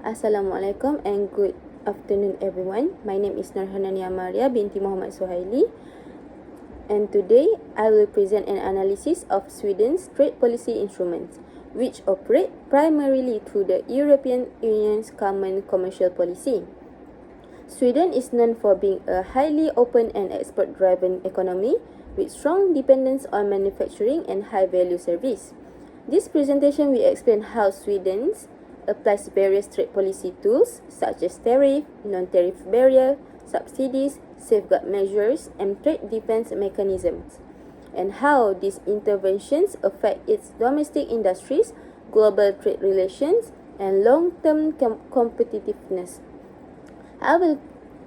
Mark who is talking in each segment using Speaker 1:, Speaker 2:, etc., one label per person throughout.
Speaker 1: Assalamualaikum and good afternoon everyone. My name is Norhanania Mariah Binti Suhaili, and today I will present an analysis of Sweden's trade policy instruments, which operate primarily through the European Union's Common Commercial Policy. Sweden is known for being a highly open and export-driven economy with strong dependence on manufacturing and high-value service. This presentation will explain how Sweden applies various trade policy tools such as tariff, non-tariff barrier, subsidies, safeguard measures, and trade defense mechanisms, and how these interventions affect its domestic industries, global trade relations, and long-term competitiveness. I will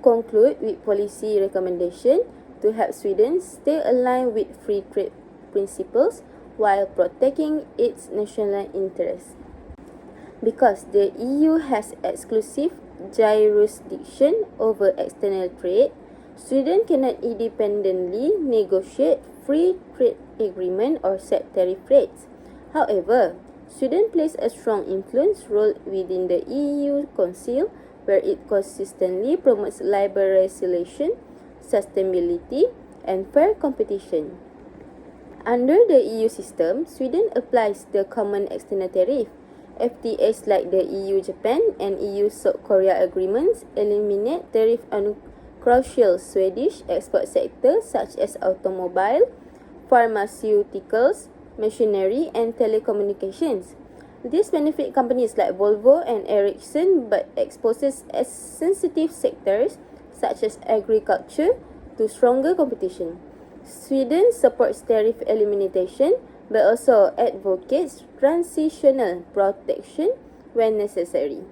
Speaker 1: conclude with policy recommendation to help Sweden stay aligned with free trade principles while protecting its national interests. Because the EU has exclusive jurisdiction over external trade, Sweden cannot independently negotiate free trade agreement or set tariff rates. However, Sweden plays a strong influence role within the EU Council, where it consistently promotes liberalization, sustainability, and fair competition. Under the EU system, Sweden applies the Common External Tariff. FTAs like the EU-Japan and EU-South Korea agreements eliminate tariff on crucial Swedish export sectors such as automobile, pharmaceuticals, machinery, and telecommunications. This benefits companies like Volvo and Ericsson but exposes sensitive sectors such as agriculture to stronger competition. Sweden supports tariff elimination but also advocates transitional protection when necessary.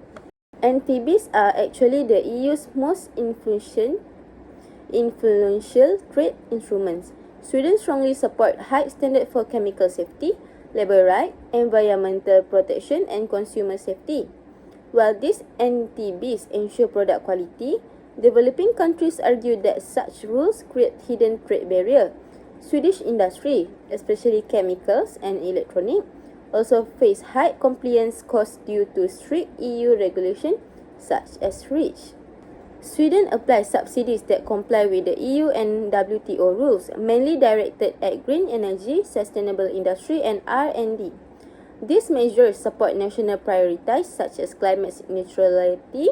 Speaker 1: NTBs are actually the EU's most influential trade instruments. Sweden strongly supports high standards for chemical safety, labor rights, environmental protection, and consumer safety. While these NTBs ensure product quality, developing countries argue that such rules create hidden trade barriers. Swedish industry, especially chemicals and electronic, also face high compliance costs due to strict EU regulation such as REACH. Sweden applies subsidies that comply with the EU and WTO rules, mainly directed at green energy, sustainable industry, and R&D. These measures support national priorities such as climate neutrality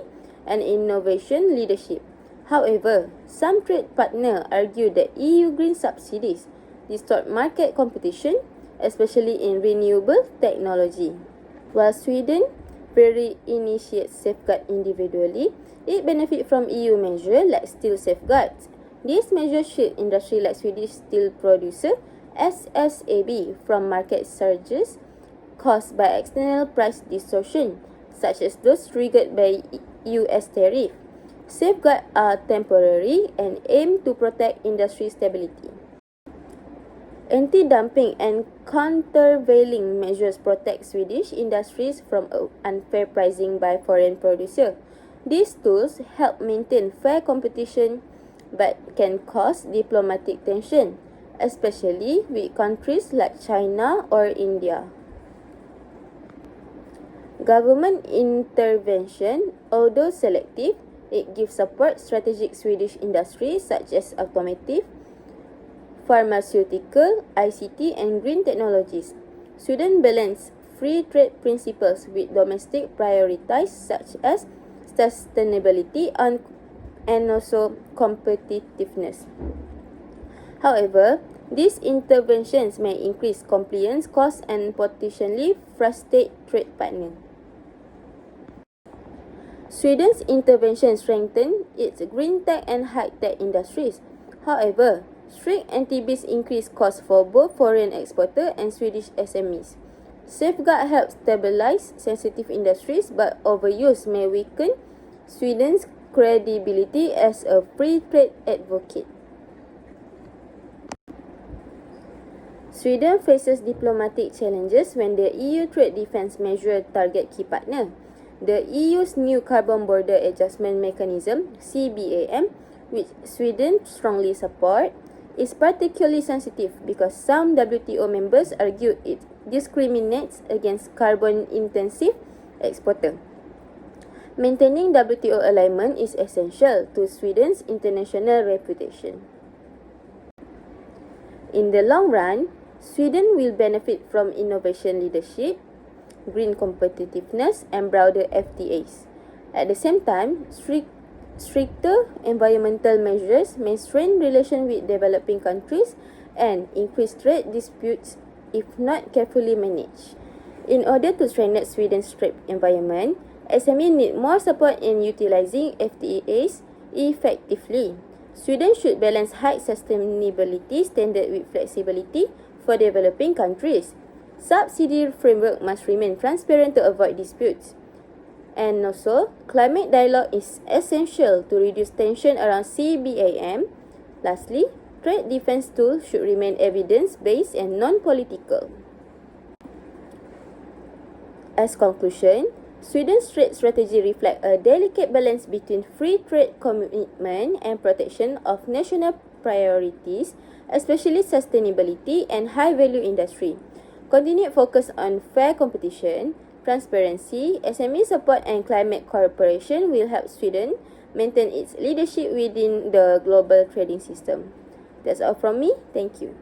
Speaker 1: and innovation leadership. However, some trade partners argue that EU green subsidies distort market competition, especially in renewable technology. While Sweden rarely initiates safeguards individually, it benefits from EU measures like steel safeguards. These measures shield industry like Swedish steel producer SSAB from market surges caused by external price distortion, such as those triggered by US tariff. Safeguards are temporary and aim to protect industry stability. Anti-dumping and countervailing measures protect Swedish industries from unfair pricing by foreign producers. These tools help maintain fair competition but can cause diplomatic tension, especially with countries like China or India. Government intervention, although selective, it gives support strategic Swedish industries such as automotive, pharmaceutical, ICT, and green technologies. Sweden balances free trade principles with domestic priorities such as sustainability and also competitiveness. However, these interventions may increase compliance costs and potentially frustrate trade partners. Sweden's intervention strengthened its green tech and high-tech industries. However, strict NTBs increase costs for both foreign exporters and Swedish SMEs. Safeguard helps stabilize sensitive industries, but overuse may weaken Sweden's credibility as a free trade advocate. Sweden faces diplomatic challenges when the EU trade defense measures target key partners. The EU's new Carbon Border Adjustment Mechanism, CBAM, which Sweden strongly supports, is particularly sensitive because some WTO members argue it discriminates against carbon-intensive exporters. Maintaining WTO alignment is essential to Sweden's international reputation. In the long run, Sweden will benefit from innovation leadership, green competitiveness, and broader FTAs. At the same time, stricter environmental measures may strain relations with developing countries and increase trade disputes if not carefully managed. In order to strengthen Sweden's trade environment, SME need more support in utilizing FTAs effectively. Sweden should balance high sustainability standard with flexibility for developing countries. Subsidy framework must remain transparent to avoid disputes. And also, climate dialogue is essential to reduce tension around CBAM. Lastly, trade defense tools should remain evidence-based and non-political. As conclusion, Sweden's trade strategy reflects a delicate balance between free trade commitment and protection of national priorities, especially sustainability and high-value industry. Continued focus on fair competition, transparency, SME support and climate cooperation will help Sweden maintain its leadership within the global trading system. That's all from me. Thank you.